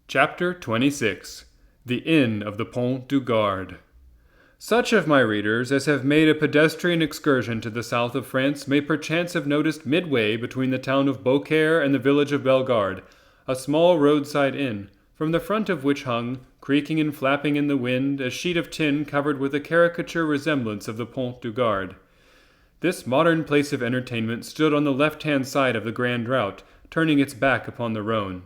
Chapter 26. The Inn of the Pont du Gard. Such of my readers as have made a pedestrian excursion to the south of France may perchance have noticed midway between the town of Beaucaire and the village of Bellegarde, a small roadside inn, from the front of which hung, creaking and flapping in the wind, a sheet of tin covered with a caricature resemblance of the Pont du Gard. This modern place of entertainment stood on the left-hand side of the Grand Route, turning its back upon the Rhône.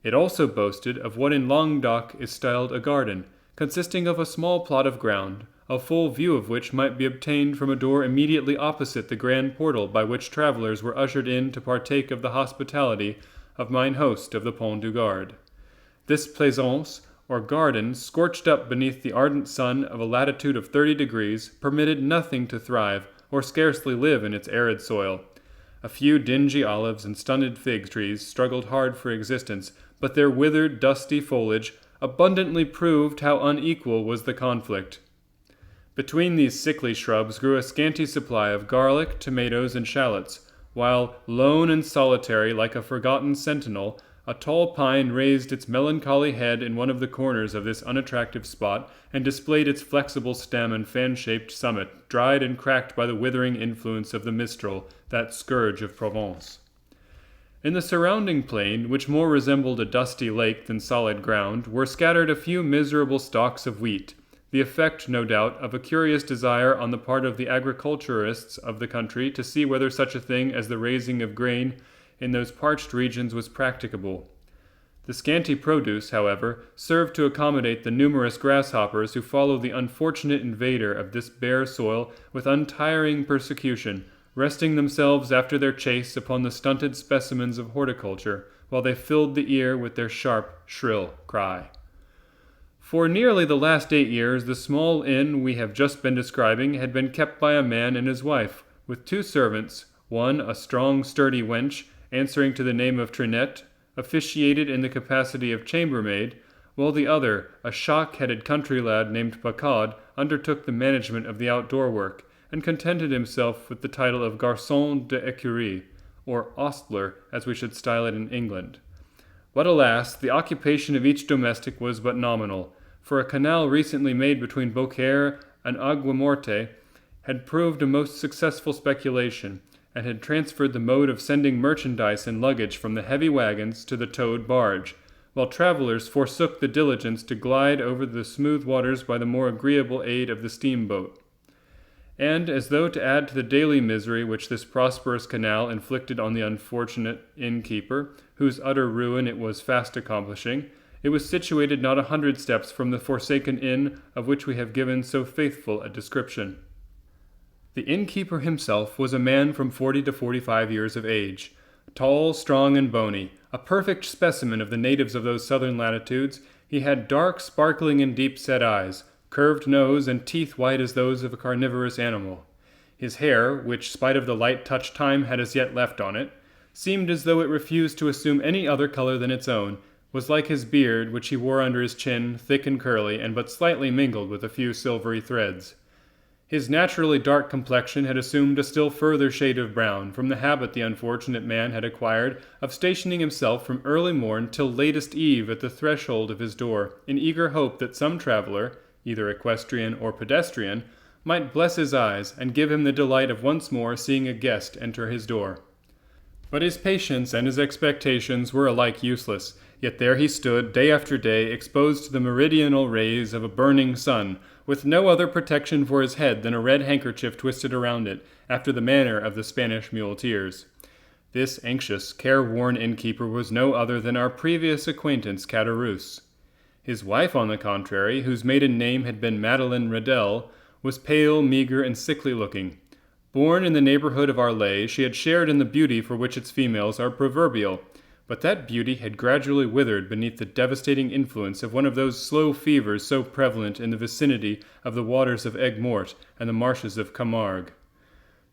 It also boasted of what in Languedoc is styled a garden, consisting of a small plot of ground, a full view of which might be obtained from a door immediately opposite the grand portal by which travellers were ushered in to partake of the hospitality of mine host of the Pont du Gard. This plaisance, or garden, scorched up beneath the ardent sun of a latitude of 30 degrees, permitted nothing to thrive, or scarcely live in its arid soil. A few dingy olives and stunted fig trees struggled hard for existence, but their withered, dusty foliage abundantly proved how unequal was the conflict. Between these sickly shrubs grew a scanty supply of garlic, tomatoes, and shallots, while, lone and solitary like a forgotten sentinel, a tall pine raised its melancholy head in one of the corners of this unattractive spot and displayed its flexible stem and fan-shaped summit, dried and cracked by the withering influence of the mistral, that scourge of Provence. In the surrounding plain, which more resembled a dusty lake than solid ground, were scattered a few miserable stalks of wheat, the effect, no doubt, of a curious desire on the part of the agriculturists of the country to see whether such a thing as the raising of grain in those parched regions was practicable. The scanty produce, however, served to accommodate the numerous grasshoppers who follow the unfortunate invader of this bare soil with untiring persecution, resting themselves after their chase upon the stunted specimens of horticulture, while they filled the ear with their sharp, shrill cry. For nearly the last 8 years, the small inn we have just been describing had been kept by a man and his wife, with 2 servants, one a strong, sturdy wench, answering to the name of Trinette, officiated in the capacity of chambermaid, while the other, a shock-headed country lad named Bacad, undertook the management of the outdoor work, and contented himself with the title of garçon d'écurie, or ostler, as we should style it in England. But alas, the occupation of each domestic was but nominal, for a canal recently made between Beaucaire and Aiguamorte had proved a most successful speculation, and had transferred the mode of sending merchandise and luggage from the heavy wagons to the towed barge, while travellers forsook the diligence to glide over the smooth waters by the more agreeable aid of the steamboat. And, as though to add to the daily misery which this prosperous canal inflicted on the unfortunate innkeeper, whose utter ruin it was fast accomplishing, it was situated not 100 steps from the forsaken inn of which we have given so faithful a description. The innkeeper himself was a man from 40 to 45 years of age, tall, strong, and bony, a perfect specimen of the natives of those southern latitudes. He had dark, sparkling, and deep-set eyes, curved nose, and teeth white as those of a carnivorous animal. His hair, which, spite of the light touch time had as yet left on it, seemed as though it refused to assume any other color than its own, was like his beard, which he wore under his chin, thick and curly, and but slightly mingled with a few silvery threads. His naturally dark complexion had assumed a still further shade of brown, from the habit the unfortunate man had acquired of stationing himself from early morn till latest eve at the threshold of his door, in eager hope that some traveller, either equestrian or pedestrian, might bless his eyes and give him the delight of once more seeing a guest enter his door. But his patience and his expectations were alike useless, yet there he stood, day after day, exposed to the meridional rays of a burning sun, with no other protection for his head than a red handkerchief twisted around it, after the manner of the Spanish muleteers. This anxious, careworn innkeeper was no other than our previous acquaintance Caderousse. His wife, on the contrary, whose maiden name had been Madeleine Redel, was pale, meagre, and sickly-looking. Born in the neighborhood of Arles, she had shared in the beauty for which its females are proverbial, but that beauty had gradually withered beneath the devastating influence of one of those slow fevers so prevalent in the vicinity of the waters of Aigues-Mortes and the marshes of Camargue.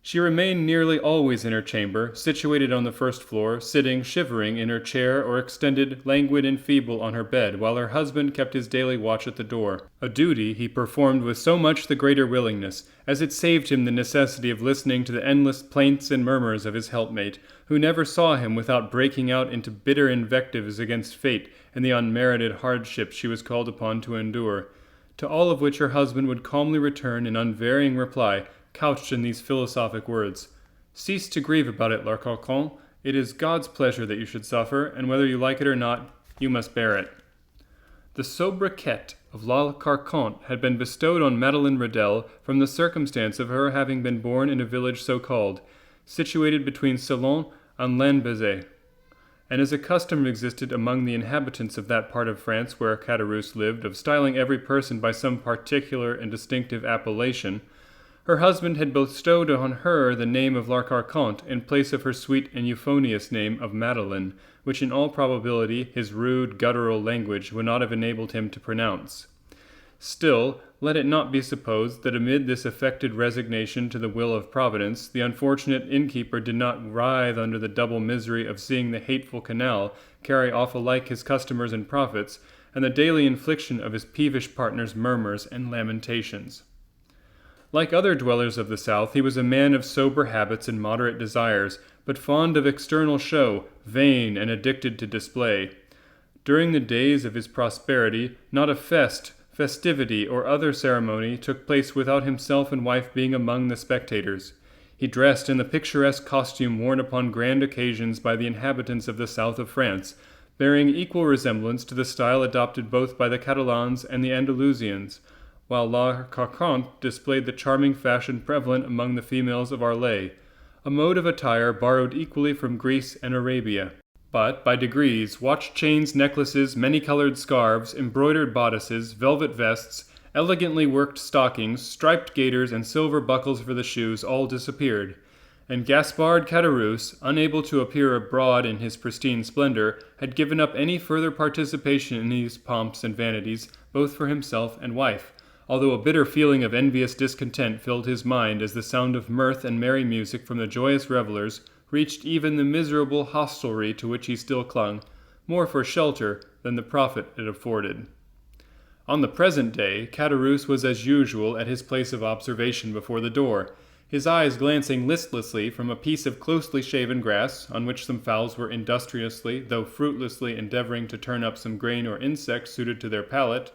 She remained nearly always in her chamber, situated on the first floor, sitting, shivering, in her chair, or extended, languid and feeble, on her bed, while her husband kept his daily watch at the door, a duty he performed with so much the greater willingness, as it saved him the necessity of listening to the endless plaints and murmurs of his helpmate, who never saw him without breaking out into bitter invectives against fate and the unmerited hardships she was called upon to endure, to all of which her husband would calmly return an unvarying reply, couched in these philosophic words: "Cease to grieve about it, La Carconte. It is God's pleasure that you should suffer, and whether you like it or not, you must bear it." The sobriquet of La Carconte had been bestowed on Madeleine Radelle from the circumstance of her having been born in a village so called, situated between Ceylon and Lanbezay, and as a custom existed among the inhabitants of that part of France where Caderousse lived of styling every person by some particular and distinctive appellation, her husband had bestowed on her the name of La Carconte in place of her sweet and euphonious name of Madeleine, which in all probability his rude, guttural language would not have enabled him to pronounce. Still, let it not be supposed that amid this affected resignation to the will of Providence, the unfortunate innkeeper did not writhe under the double misery of seeing the hateful canal carry off alike his customers and profits, and the daily infliction of his peevish partner's murmurs and lamentations. Like other dwellers of the South, he was a man of sober habits and moderate desires, but fond of external show, vain and addicted to display. During the days of his prosperity, not a festivity, or other ceremony took place without himself and wife being among the spectators. He dressed in the picturesque costume worn upon grand occasions by the inhabitants of the south of France, bearing equal resemblance to the style adopted both by the Catalans and the Andalusians, while La Carconte displayed the charming fashion prevalent among the females of Arles, a mode of attire borrowed equally from Greece and Arabia. But, by degrees, watch chains, necklaces, many-colored scarves, embroidered bodices, velvet vests, elegantly worked stockings, striped gaiters, and silver buckles for the shoes all disappeared, and Gaspard Caderousse, unable to appear abroad in his pristine splendor, had given up any further participation in these pomps and vanities, both for himself and wife, although a bitter feeling of envious discontent filled his mind as the sound of mirth and merry music from the joyous revelers reached even the miserable hostelry to which he still clung, more for shelter than the profit it afforded. On the present day, Caderousse was as usual at his place of observation before the door, his eyes glancing listlessly from a piece of closely shaven grass, on which some fowls were industriously, though fruitlessly, endeavoring to turn up some grain or insect suited to their palate,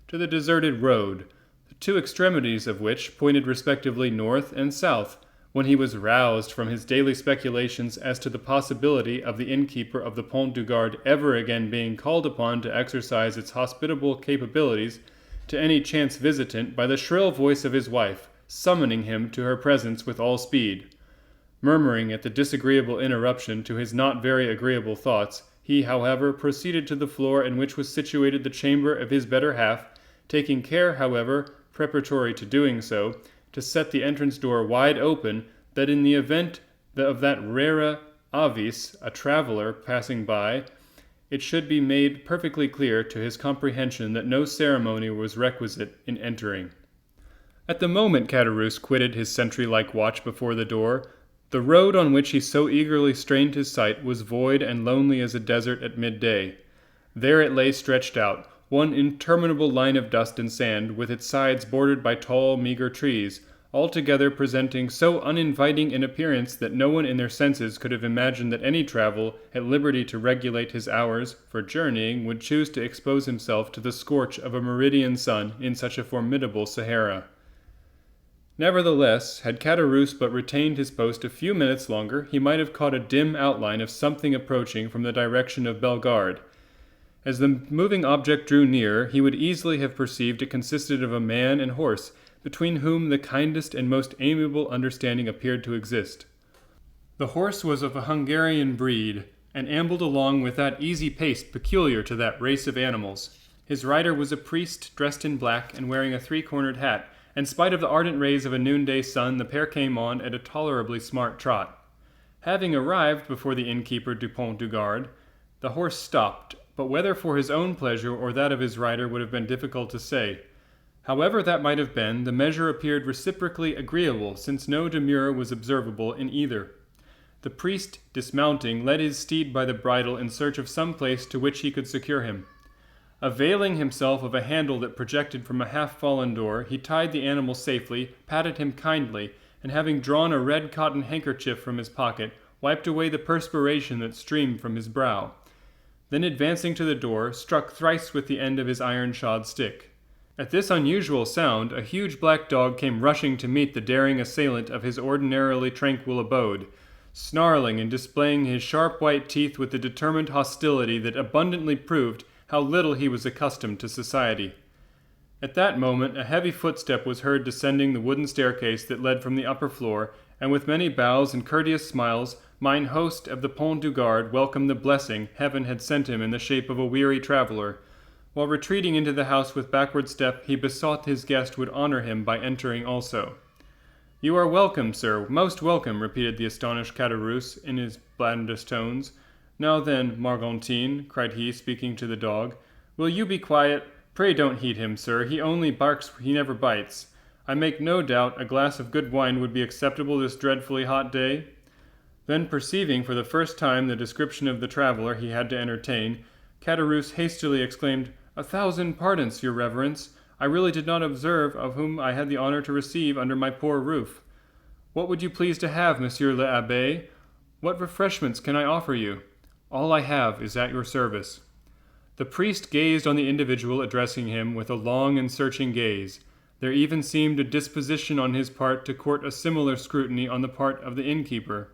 to the deserted road, the two extremities of which pointed respectively north and south, when he was roused from his daily speculations as to the possibility of the innkeeper of the Pont du Gard ever again being called upon to exercise its hospitable capabilities to any chance visitant by the shrill voice of his wife, summoning him to her presence with all speed. Murmuring at the disagreeable interruption to his not very agreeable thoughts, he, however, proceeded to the floor in which was situated the chamber of his better half, taking care, however, preparatory to doing so, to set the entrance door wide open, that in the event of that rara avis, a traveller, passing by, it should be made perfectly clear to his comprehension that no ceremony was requisite in entering. At the moment Caderousse quitted his sentry-like watch before the door, the road on which he so eagerly strained his sight was void and lonely as a desert at midday. There it lay stretched out, one interminable line of dust and sand, with its sides bordered by tall, meagre trees, altogether presenting so uninviting an appearance that no one in their senses could have imagined that any traveller at liberty to regulate his hours for journeying would choose to expose himself to the scorch of a meridian sun in such a formidable Sahara. Nevertheless, had Caderousse but retained his post a few minutes longer, he might have caught a dim outline of something approaching from the direction of Bellegarde. As the moving object drew near, he would easily have perceived it consisted of a man and horse, between whom the kindest and most amiable understanding appeared to exist. The horse was of a Hungarian breed, and ambled along with that easy pace peculiar to that race of animals. His rider was a priest dressed in black and wearing a three-cornered hat, and spite of the ardent rays of a noonday sun, the pair came on at a tolerably smart trot. Having arrived before the innkeeper du Pont du Gard, the horse stopped, but whether for his own pleasure or that of his rider would have been difficult to say. However that might have been, the measure appeared reciprocally agreeable, since no demur was observable in either. The priest, dismounting, led his steed by the bridle in search of some place to which he could secure him. Availing himself of a handle that projected from a half-fallen door, he tied the animal safely, patted him kindly, and having drawn a red cotton handkerchief from his pocket, wiped away the perspiration that streamed from his brow. then advancing to the door, struck thrice with the end of his iron-shod stick. At this unusual sound, a huge black dog came rushing to meet the daring assailant of his ordinarily tranquil abode, snarling and displaying his sharp white teeth with a determined hostility that abundantly proved how little he was accustomed to society. At that moment a heavy footstep was heard descending the wooden staircase that led from the upper floor, and with many bows and courteous smiles, mine host of the Pont du Gard welcomed the blessing heaven had sent him in the shape of a weary traveler. While retreating into the house with backward step, he besought his guest would honor him by entering also. "You are welcome, sir, most welcome," repeated the astonished Caderousse in his blandest tones. "Now then, Margantine," cried he, speaking to the dog, "will you be quiet? Pray don't heed him, sir. He only barks, he never bites. I make no doubt a glass of good wine would be acceptable this dreadfully hot day." Then, perceiving for the first time the description of the traveller he had to entertain, Caderousse hastily exclaimed, "1,000 pardons, your reverence. I really did not observe of whom I had the honor to receive under my poor roof. What would you please to have, Monsieur l'Abbé? What refreshments can I offer you? All I have is at your service." The priest gazed on the individual addressing him with a long and searching gaze. There even seemed a disposition on his part to court a similar scrutiny on the part of the innkeeper.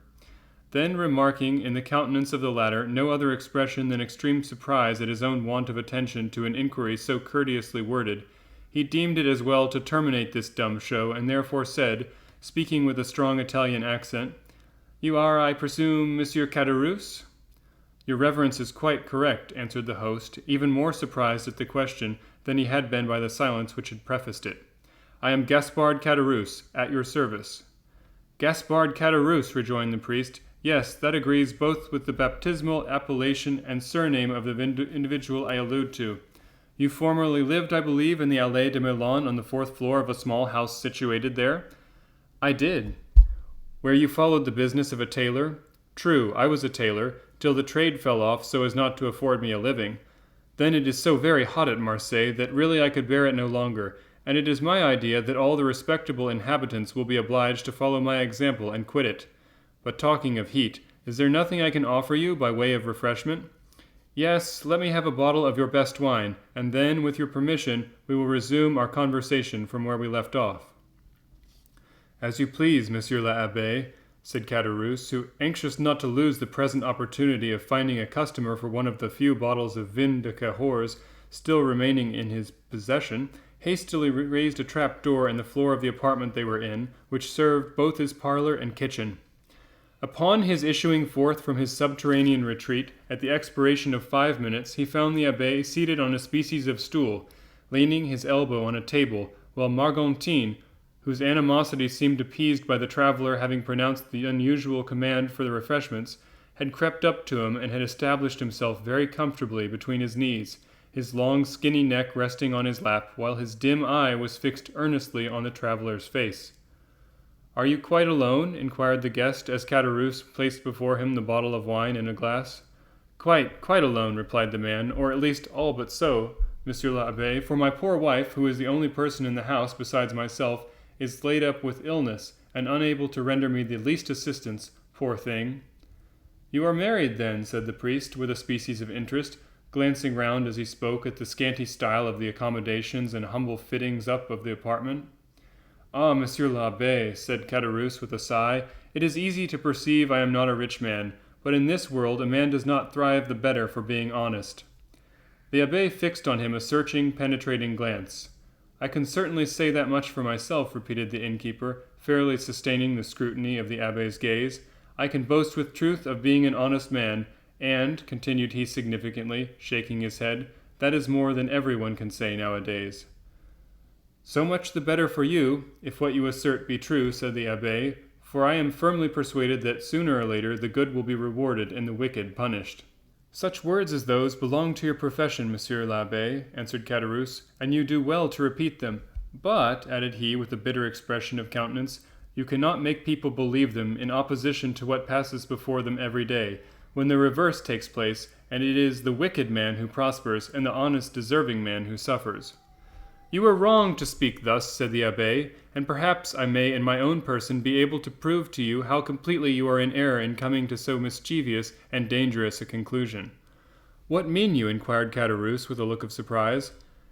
Then, remarking in the countenance of the latter no other expression than extreme surprise at his own want of attention to an inquiry so courteously worded, he deemed it as well to terminate this dumb show, and therefore said, speaking with a strong Italian accent, "You are, I presume, Monsieur Caderousse?" "Your reverence is quite correct," answered the host, even more surprised at the question than he had been by the silence which had prefaced it. "I am Gaspard Caderousse, at your service." "Gaspard Caderousse," rejoined the priest. "Yes, that agrees both with the baptismal appellation and surname of the individual I allude to. You formerly lived, I believe, in the Allée de Milan on the 4th floor of a small house situated there?" "I did." "Where you followed the business of a tailor?" "True, I was a tailor, till the trade fell off so as not to afford me a living. Then it is so very hot at Marseille that really I could bear it no longer, and it is my idea that all the respectable inhabitants will be obliged to follow my example and quit it. But talking of heat, is there nothing I can offer you by way of refreshment?" "Yes, let me have a bottle of your best wine, and then, with your permission, we will resume our conversation from where we left off." "As you please, Monsieur l'Abbé," said Caderousse, who, anxious not to lose the present opportunity of finding a customer for one of the few bottles of vin de Cahors still remaining in his possession, hastily raised a trap-door in the floor of the apartment they were in, which served both as parlor and kitchen. Upon his issuing forth from his subterranean retreat, at the expiration of 5 minutes, he found the abbé seated on a species of stool, leaning his elbow on a table, while Margantine, whose animosity seemed appeased by the traveller having pronounced the unusual command for the refreshments, had crept up to him and had established himself very comfortably between his knees, his long skinny neck resting on his lap, while his dim eye was fixed earnestly on the traveller's face. "Are you quite alone?" inquired the guest, as Caderousse placed before him the bottle of wine and a glass. Quite alone," replied the man, "or at least all but so, Monsieur l'Abbé, for my poor wife, who is the only person in the house besides myself, is laid up with illness, and unable to render me the least assistance, poor thing." "You are married, then?" said the priest, with a species of interest, glancing round as he spoke at the scanty style of the accommodations and humble fittings up of the apartment. "Ah, Monsieur l'Abbé," said Caderousse with a sigh, "it is easy to perceive I am not a rich man, but in this world a man does not thrive the better for being honest." The abbé fixed on him a searching, penetrating glance. "I can certainly say that much for myself," repeated the innkeeper, fairly sustaining the scrutiny of the abbé's gaze. "I can boast with truth of being an honest man, and," continued he significantly, shaking his head, "that is more than everyone can say nowadays." "So much the better for you, if what you assert be true," said the abbé, "for I am firmly persuaded that sooner or later the good will be rewarded and the wicked punished." "Such words as those belong to your profession, Monsieur l'Abbé," answered Caderousse, "and you do well to repeat them. But," added he with a bitter expression of countenance, "you cannot make people believe them in opposition to what passes before them every day, when the reverse takes place, and it is the wicked man who prospers and the honest deserving man who suffers." "You are wrong to speak thus," said the abbé, "and perhaps I may in my own person be able to prove to you how completely you are in error in coming to so mischievous and dangerous a conclusion." "What mean you?" inquired Caderousse with a look of surprise.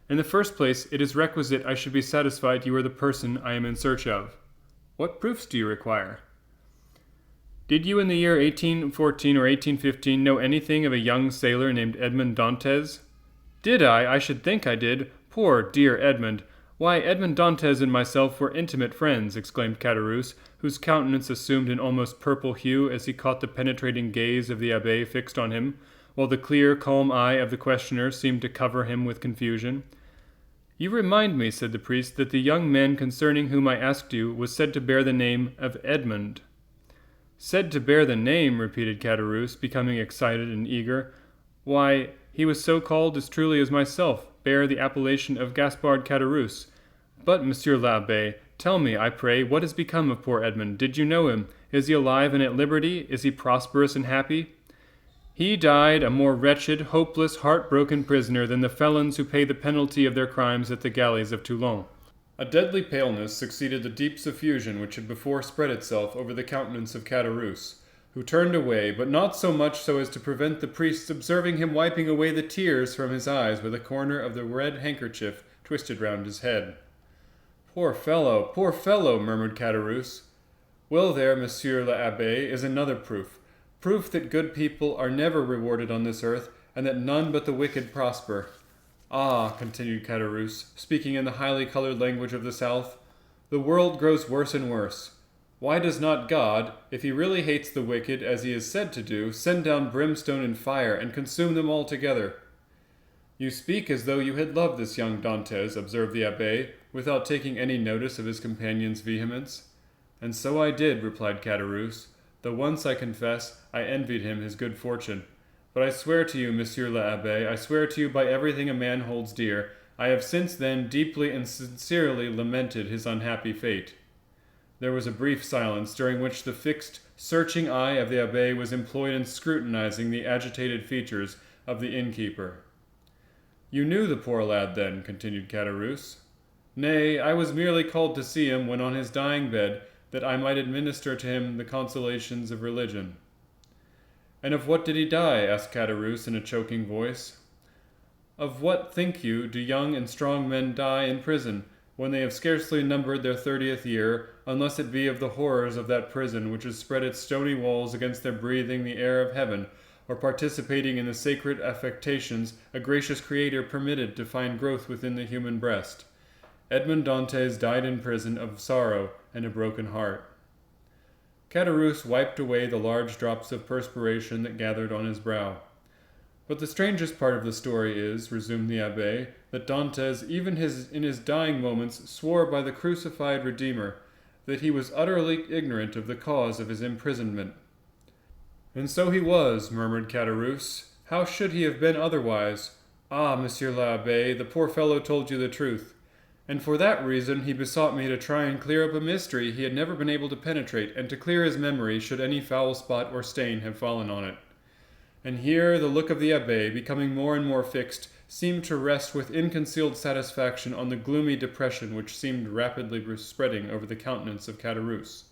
"In the first place, it is requisite I should be satisfied you are the person I am in search of." "What proofs do you require?" "Did you in the year 1814 or 1815 know anything of a young sailor named Edmond Dantes?" "Did I? I should think I did. Poor, dear Edmond! Why, Edmond Dantes and myself were intimate friends," exclaimed Caderousse, whose countenance assumed an almost purple hue as he caught the penetrating gaze of the abbé fixed on him, while the clear, calm eye of the questioner seemed to cover him with confusion. "You remind me," said the priest, "that the young man concerning whom I asked you was said to bear the name of Edmond." "Said to bear the name," repeated Caderousse, becoming excited and eager. "Why, he was so called as truly as myself bear the appellation of Gaspard Caderousse. But, Monsieur l'Abbé, tell me, I pray, what has become of poor Edmond? Did you know him? Is he alive and at liberty? Is he prosperous and happy?" "He died a more wretched, hopeless, heart-broken prisoner than the felons who pay the penalty of their crimes at the galleys of Toulon." A deadly paleness succeeded the deep suffusion which had before spread itself over the countenance of Caderousse, who turned away, but not so much so as to prevent the priest's observing him wiping away the tears from his eyes with a corner of the red handkerchief twisted round his head. Poor fellow," murmured Caderousse. "Well, there, Monsieur l'Abbé, is another proof that good people are never rewarded on this earth, and that none but the wicked prosper. Ah," continued Caderousse, speaking in the highly colored language of the South, "the world grows worse and worse. Why does not God, if he really hates the wicked, as he is said to do, send down brimstone and fire and consume them all together?" "You speak as though you had loved this young Dantes," observed the abbé, without taking any notice of his companion's vehemence. "And so I did," replied Caderousse, "though once, I confess, I envied him his good fortune. But I swear to you, Monsieur l'Abbé, I swear to you by everything a man holds dear, I have since then deeply and sincerely lamented his unhappy fate." There was a brief silence, during which the fixed, searching eye of the abbé was employed in scrutinizing the agitated features of the innkeeper. "You knew the poor lad, then?" continued Caderousse. "Nay, I was merely called to see him when on his dying bed, that I might administer to him the consolations of religion." "And of what did he die?" asked Caderousse in a choking voice. "Of what, think you, do young and strong men die in prison, when they have scarcely numbered their 30th year, unless it be of the horrors of that prison which has spread its stony walls against their breathing the air of heaven, or participating in the sacred affectations a gracious Creator permitted to find growth within the human breast? Edmond Dantes died in prison of sorrow and a broken heart." Caderousse wiped away the large drops of perspiration that gathered on his brow. "But the strangest part of the story is," resumed the abbé, "that Dantes, even in his dying moments, swore by the crucified Redeemer that he was utterly ignorant of the cause of his imprisonment." "And so he was," murmured Caderousse. "How should he have been otherwise? Ah, Monsieur l'Abbé, the poor fellow told you the truth. And for that reason he besought me to try and clear up a mystery he had never been able to penetrate, and to clear his memory should any foul spot or stain have fallen on it." And here the look of the abbé, becoming more and more fixed, seemed to rest with inconcealed satisfaction on the gloomy depression which seemed rapidly spreading over the countenance of Caderousse.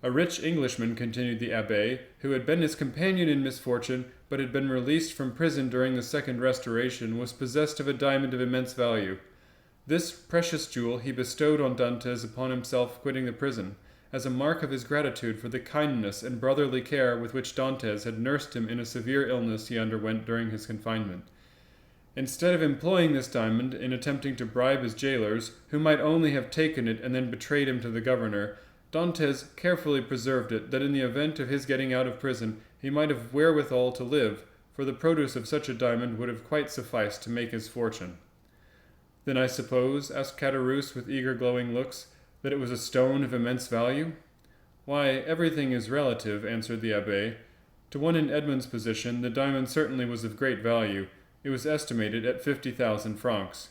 "A rich Englishman," continued the abbé, "who had been his companion in misfortune, but had been released from prison during the Second Restoration, was possessed of a diamond of immense value. This precious jewel he bestowed on Dantes upon himself quitting the prison, as a mark of his gratitude for the kindness and brotherly care with which Dantes had nursed him in a severe illness he underwent during his confinement. Instead of employing this diamond in attempting to bribe his jailers, who might only have taken it and then betrayed him to the governor, Dantes carefully preserved it, that in the event of his getting out of prison he might have wherewithal to live, for the produce of such a diamond would have quite sufficed to make his fortune." "Then I suppose," asked Caderousse with eager glowing looks, "that it was a stone of immense value?" "Why, everything is relative," answered the abbé. "To one in Edmond's position, the diamond certainly was of great value. It was estimated at 50,000 francs.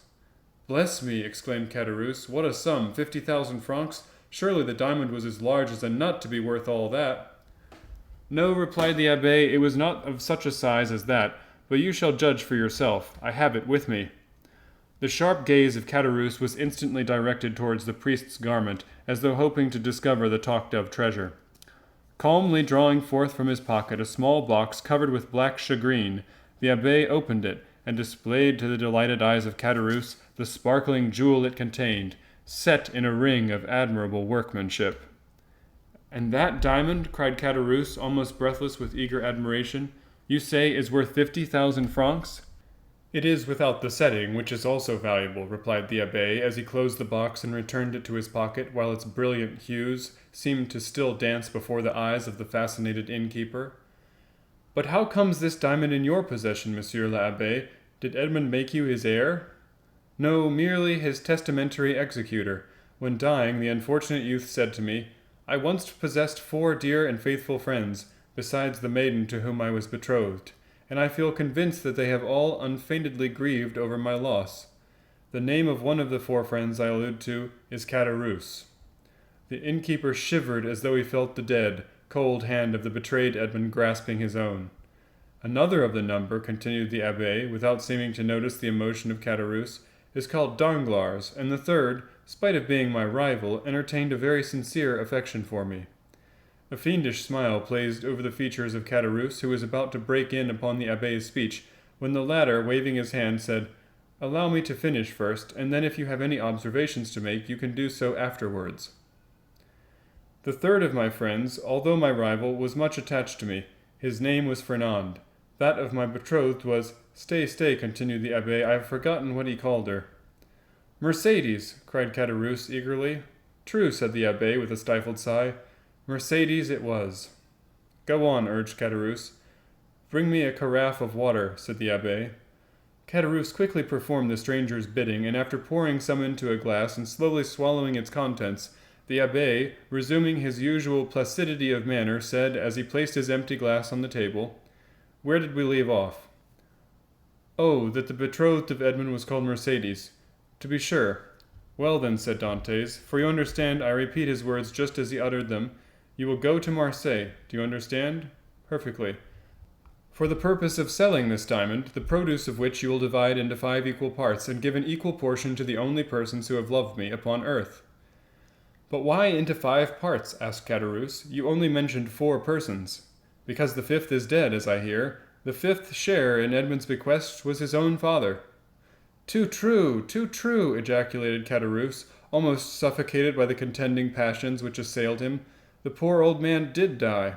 "Bless me!" exclaimed Caderousse. "What a sum! 50,000 francs! Surely the diamond was as large as a nut to be worth all that." "No," replied the abbé, "it was not of such a size as that, but you shall judge for yourself. I have it with me." The sharp gaze of Caderousse was instantly directed towards the priest's garment, as though hoping to discover the talked-of treasure. Calmly drawing forth from his pocket a small box covered with black shagreen, The abbé opened it, and displayed to the delighted eyes of Caderousse the sparkling jewel it contained, set in a ring of admirable workmanship. "And that diamond," cried Caderousse, almost breathless with eager admiration, "you say is worth 50,000 francs?" "It is without the setting, which is also valuable," replied the abbé, as he closed the box and returned it to his pocket, while its brilliant hues seemed to still dance before the eyes of the fascinated innkeeper. "But how comes this diamond in your possession, Monsieur l'Abbé? Did Edmond make you his heir?" "No, merely his testamentary executor. When dying, the unfortunate youth said to me, 'I once possessed 4 dear and faithful friends, besides the maiden to whom I was betrothed, and I feel convinced that they have all unfeignedly grieved over my loss. The name of one of the 4 friends I allude to is Caderousse.'" The innkeeper shivered as though he felt the dead, cold hand of the betrayed Edmond grasping his own. "Another of the number," continued the abbé, without seeming to notice the emotion of Caderousse, "is called Danglars, and the third, spite of being my rival, entertained a very sincere affection for me." A fiendish smile played over the features of Caderousse, who was about to break in upon the abbé's speech, when the latter, waving his hand, said, "Allow me to finish first, and then if you have any observations to make, you can do so afterwards. The third of my friends, although my rival, was much attached to me. His name was Fernand. That of my betrothed was— Stay, continued the abbé, I have forgotten what he called her." "Mercédès," cried Caderousse eagerly. "True," said the abbé with a stifled sigh. "Mercédès it was." "Go on," urged Caderousse. "Bring me a carafe of water," said the abbé. Caderousse quickly performed the stranger's bidding, and after pouring some into a glass and slowly swallowing its contents, the abbé, resuming his usual placidity of manner, said, as he placed his empty glass on the table, "Where did we leave off?" "Oh, that the betrothed of Edmond was called Mercédès. To be sure." "Well then," said Dantes, "for you understand, I repeat his words just as he uttered them, you will go to Marseille. Do you understand?" "Perfectly." "For the purpose of selling this diamond, the produce of which you will divide into 5 equal parts, and give an equal portion to the only persons who have loved me upon earth." "But why into 5 parts?" asked Caderousse. "You only mentioned 4 persons." "Because the 5th is dead, as I hear. The 5th share in Edmond's bequest was his own father." Too true!" ejaculated Caderousse, almost suffocated by the contending passions which assailed him. "The poor old man did die."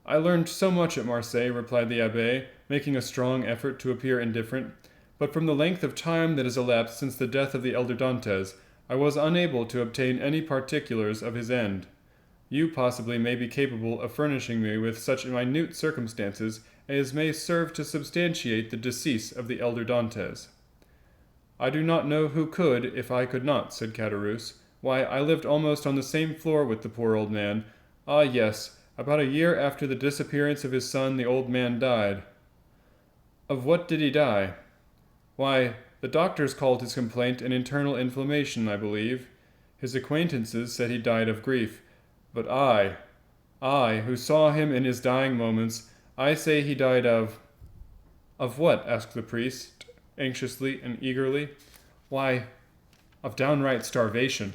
"I learned so much at Marseille," replied the abbé, making a strong effort to appear indifferent, "but from the length of time that has elapsed since the death of the elder Dantes, I was unable to obtain any particulars of his end. You possibly may be capable of furnishing me with such minute circumstances as may serve to substantiate the decease of the elder Dantes." "I do not know who could, if I could not," said Caderousse. "Why, I lived almost on the same floor with the poor old man. Ah, yes, about a year after the disappearance of his son, the old man died." "Of what did he die?" "Why, the doctors called his complaint an internal inflammation, I believe. His acquaintances said he died of grief. But I, who saw him in his dying moments, I say he died of—" "Of what?" asked the priest, anxiously and eagerly. "Why, of downright starvation."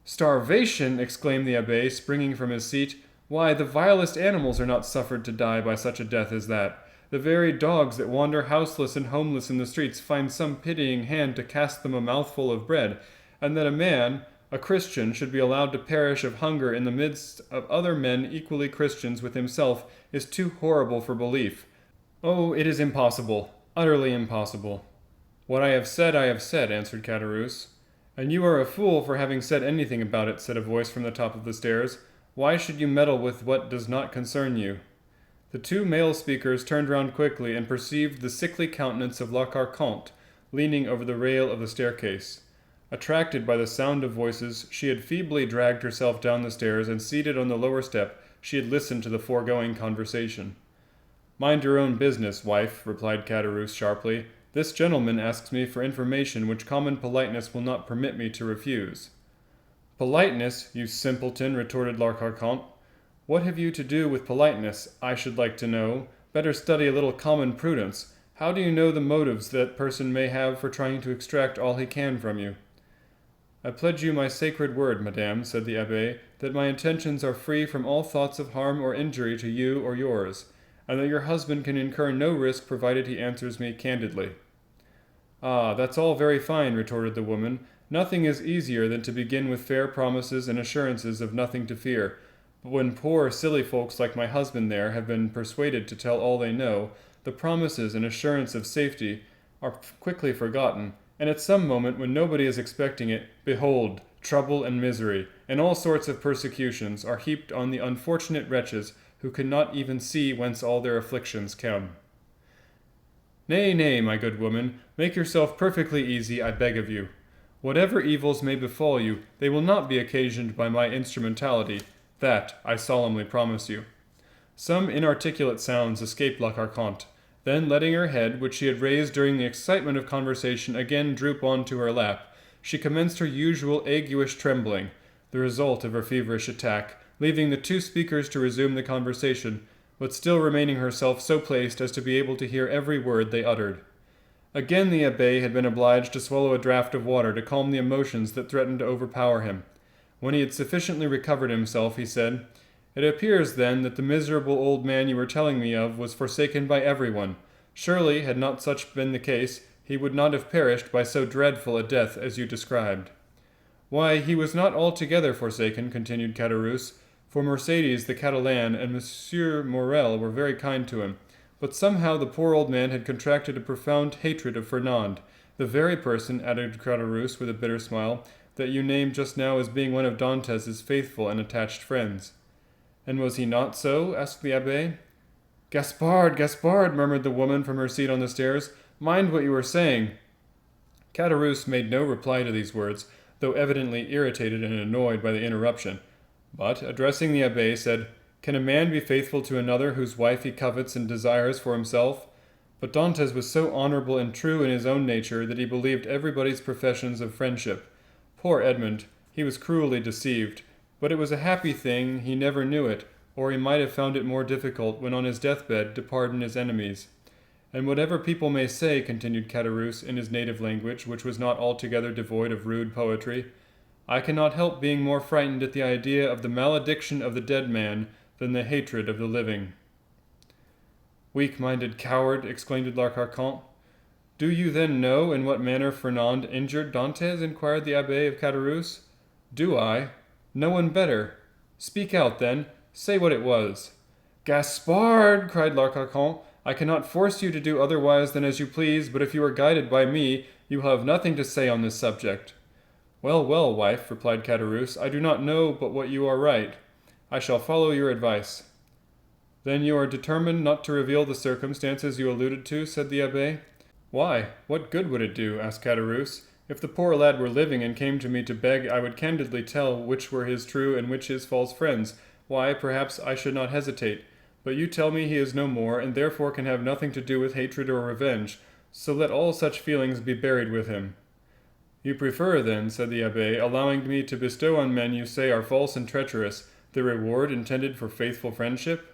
"Starvation!" exclaimed the abbé, springing from his seat. "Why, the vilest animals are not suffered to die by such a death as that. The very dogs that wander houseless and homeless in the streets find some pitying hand to cast them a mouthful of bread, and that a man, a Christian, should be allowed to perish of hunger in the midst of other men equally Christians with himself is too horrible for belief. Oh, it is impossible, utterly impossible." "What I have said, answered Caderousse. "And you are a fool for having said anything about it," said a voice from the top of the stairs. "Why should you meddle with what does not concern you?" The 2 male speakers turned round quickly and perceived the sickly countenance of La Carconte leaning over the rail of the staircase. Attracted by the sound of voices, she had feebly dragged herself down the stairs, and seated on the lower step, she had listened to the foregoing conversation. "Mind your own business, wife," replied Caderousse sharply. "This gentleman asks me for information which common politeness will not permit me to refuse." "Politeness, you simpleton!" retorted La Carconte. "What have you to do with politeness, I should like to know? Better study a little common prudence. How do you know the motives that person may have for trying to extract all he can from you?" "I pledge you my sacred word, madame," said the abbé, "that my intentions are free from all thoughts of harm or injury to you or yours. and that your husband can incur no risk provided he answers me candidly." "Ah, that's all very fine," retorted the woman. "Nothing is easier than to begin with fair promises and assurances of nothing to fear. But when poor, silly folks like my husband there have been persuaded to tell all they know, the promises and assurance of safety are quickly forgotten, and at some moment when nobody is expecting it, behold, trouble and misery, and all sorts of persecutions are heaped on the unfortunate wretches who cannot even see whence all their afflictions come." "Nay, nay, my good woman, make yourself perfectly easy, I beg of you. Whatever evils may befall you, they will not be occasioned by my instrumentality, that I solemnly promise you." Some inarticulate sounds escaped La Carconte. Then, letting her head, which she had raised during the excitement of conversation, again droop on to her lap, she commenced her usual aguish trembling, the result of her feverish attack, leaving the two speakers to resume the conversation, but still remaining herself so placed as to be able to hear every word they uttered. Again the abbé had been obliged to swallow a draught of water to calm the emotions that threatened to overpower him. When he had sufficiently recovered himself, he said, "It appears, then, that the miserable old man you were telling me of was forsaken by everyone. Surely, had not such been the case, he would not have perished by so dreadful a death as you described." "Why, he was not altogether forsaken," continued Caderousse, "for Mercédès the Catalan and Monsieur Morel were very kind to him. But somehow the poor old man had contracted a profound hatred of Fernand, the very person," added Caderousse with a bitter smile, "that you named just now as being one of Dantes's faithful and attached friends." "And was he not so?" asked the abbé. "Gaspard, Gaspard," murmured the woman from her seat on the stairs, "mind what you are saying." Caderousse made no reply to these words, though evidently irritated and annoyed by the interruption, but, addressing the abbé, said, "Can a man be faithful to another whose wife he covets and desires for himself? But Dantes was so honorable and true in his own nature that he believed everybody's professions of friendship. Poor Edmond, he was cruelly deceived, but it was a happy thing he never knew it, or he might have found it more difficult, when on his deathbed, to pardon his enemies. And whatever people may say," continued Caderousse in his native language, which was not altogether devoid of rude poetry, "I cannot help being more frightened at the idea of the malediction of the dead man than the hatred of the living." "Weak-minded coward!" exclaimed La Carconte. "Do you then know in what manner Fernand injured Dantes?" inquired the abbé of Caderousse. "Do I? No one better. Speak out, then. Say what it was." "Gaspard!" cried La Carconte, "I cannot force you to do otherwise than as you please, but if you are guided by me, you will have nothing to say on this subject." "Well, well, wife," replied Caderousse, "I do not know but what you are right. I shall follow your advice." "Then you are determined not to reveal the circumstances you alluded to?" said the abbé. "Why, what good would it do?" asked Caderousse. "If the poor lad were living and came to me to beg, I would candidly tell which were his true and which his false friends. Why, perhaps I should not hesitate. But you tell me he is no more, and therefore can have nothing to do with hatred or revenge, so let all such feelings be buried with him." "You prefer, then," said the abbé, "allowing me to bestow on men you say are false and treacherous, the reward intended for faithful friendship?"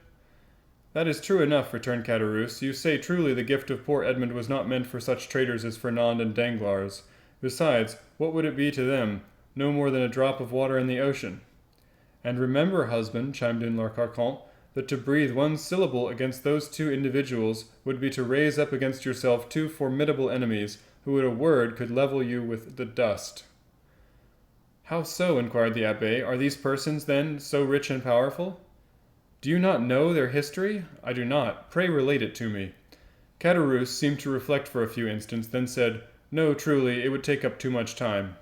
"That is true enough," returned Caderousse. "You say truly the gift of poor Edmond was not meant for such traitors as Fernand and Danglars. Besides, what would it be to them? No more than a drop of water in the ocean." "And remember, husband," chimed in La Carconte, "that to breathe one syllable against those two individuals would be to raise up against yourself two formidable enemies, who at a word could level you with the dust." "How so?" inquired the abbé. "Are these persons, then, so rich and powerful?" "Do you not know their history?" "I do not. Pray relate it to me." Caderousse seemed to reflect for a few instants, then said, "No, truly, it would take up too much time."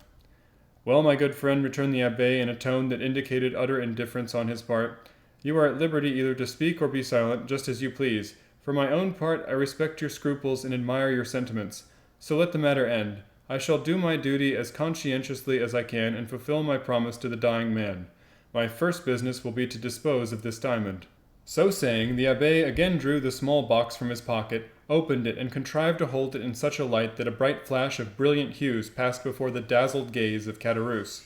"Well, my good friend," returned the abbé in a tone that indicated utter indifference on his part, "you are at liberty either to speak or be silent, just as you please. For my own part, I respect your scruples and admire your sentiments. So let the matter end. I shall do my duty as conscientiously as I can and fulfill my promise to the dying man. My first business will be to dispose of this diamond." So saying, the abbé again drew the small box from his pocket, opened it, and contrived to hold it in such a light that a bright flash of brilliant hues passed before the dazzled gaze of Caderousse.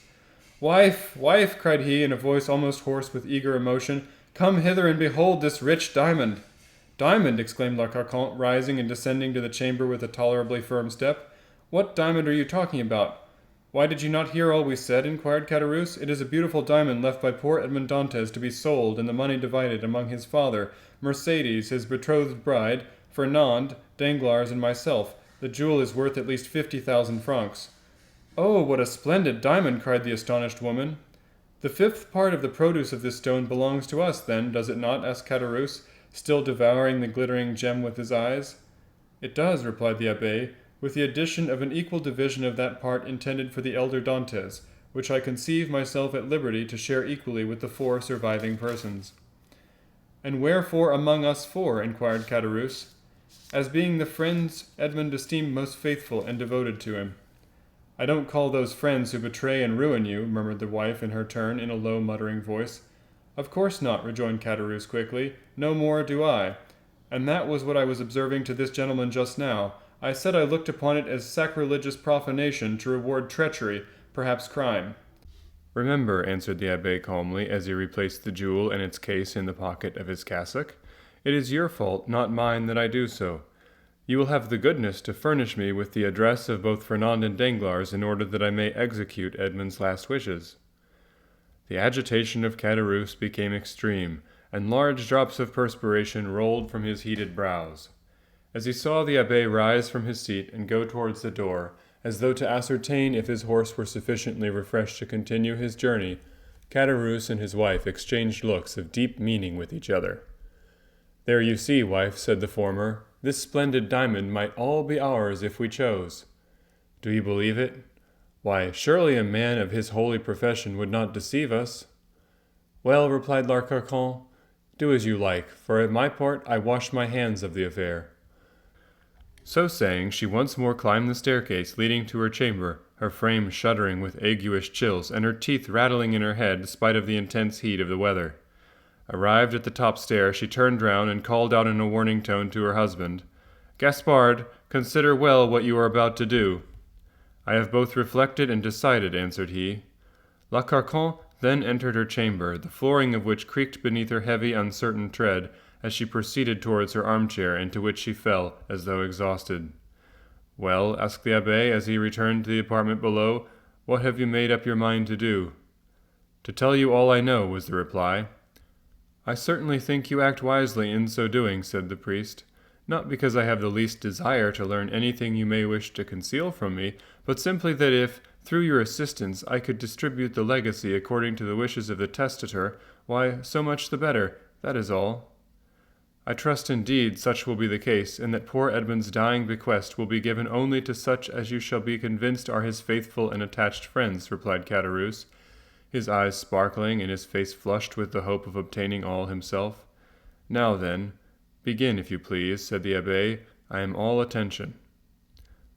"Wife, wife," cried he in a voice almost hoarse with eager emotion, "come hither and behold this rich diamond." "Diamond!" exclaimed La Carconte, rising and descending to the chamber with a tolerably firm step. "What diamond are you talking about?" Why did you not hear all we said? Inquired Caderousse. It is a beautiful diamond left by poor Edmond Dantes to be sold, and the money divided among his father, Mercédès, his betrothed bride, Fernand, Danglars, and myself. The jewel is worth at least 50,000 francs. Oh, what a splendid diamond! Cried the astonished woman. The fifth part of the produce of this stone belongs to us, then, does it not? Asked Caderousse, still devouring the glittering gem with his eyes. It does, replied the abbé, with the addition of an equal division of that part intended for the elder Dantes, which I conceive myself at liberty to share equally with the 4 surviving persons. And wherefore among us 4? Inquired Caderousse. As being the friends Edmond esteemed most faithful and devoted to him. I don't call those friends who betray and ruin you, murmured the wife in her turn in a low muttering voice. Of course not, rejoined Caderousse quickly. No more do I. And that was what I was observing to this gentleman just now. I said I looked upon it as sacrilegious profanation to reward treachery, perhaps crime. Remember, answered the abbé calmly, as he replaced the jewel and its case in the pocket of his cassock, it is your fault, not mine, that I do so. You will have the goodness to furnish me with the address of both Fernand and Danglars in order that I may execute Edmond's last wishes. The agitation of Caderousse became extreme, and large drops of perspiration rolled from his heated brows. As he saw the abbé rise from his seat and go towards the door, as though to ascertain if his horse were sufficiently refreshed to continue his journey, Caderousse and his wife exchanged looks of deep meaning with each other. There you see, wife, said the former, this splendid diamond might all be ours if we chose. Do you believe it? Why, surely a man of his holy profession would not deceive us. Well, replied L'Arcanton, do as you like, for at my part I wash my hands of the affair. So saying, she once more climbed the staircase leading to her chamber, her frame shuddering with aguish chills, and her teeth rattling in her head despite of the intense heat of the weather. Arrived at the top stair, she turned round and called out in a warning tone to her husband, Gaspard, consider well what you are about to do. I have both reflected and decided, answered he. L'Arcanton then entered her chamber, the flooring of which creaked beneath her heavy, uncertain tread, as she proceeded towards her armchair, into which she fell, as though exhausted. Well, asked the abbé, as he returned to the apartment below, what have you made up your mind to do? To tell you all I know, was the reply. I certainly think you act wisely in so doing, said the priest, not because I have the least desire to learn anything you may wish to conceal from me, but simply that if, through your assistance, I could distribute the legacy according to the wishes of the testator, why, so much the better, that is all. I trust indeed such will be the case, and that poor Edmond's dying bequest will be given only to such as you shall be convinced are his faithful and attached friends, replied Caderousse, his eyes sparkling and his face flushed with the hope of obtaining all himself. Now then, begin, if you please, said the abbé. I am all attention.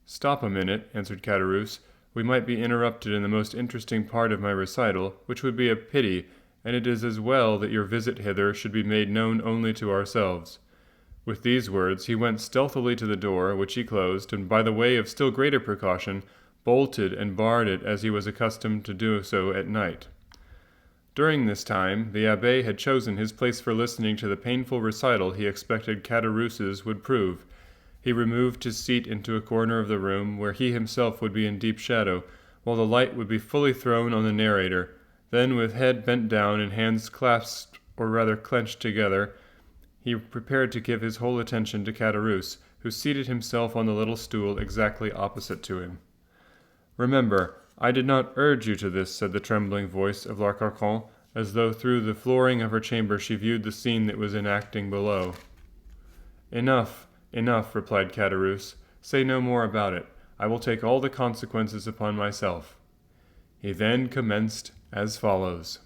Stop a minute, answered Caderousse. We might be interrupted in the most interesting part of my recital, which would be a pity, and it is as well that your visit hither should be made known only to ourselves. With these words he went stealthily to the door, which he closed, and by the way of still greater precaution, bolted and barred it as he was accustomed to do so at night. During this time, the abbé had chosen his place for listening to the painful recital he expected Caderousse's would prove. He removed his seat into a corner of the room, where he himself would be in deep shadow, while the light would be fully thrown on the narrator. Then, with head bent down and hands clasped, or rather clenched together, he prepared to give his whole attention to Caderousse, who seated himself on the little stool exactly opposite to him. Remember, I did not urge you to this, said the trembling voice of L'Arcanton, as though through the flooring of her chamber she viewed the scene that was enacting below. Enough, enough, replied Caderousse. Say no more about it. I will take all the consequences upon myself. He then commenced as follows.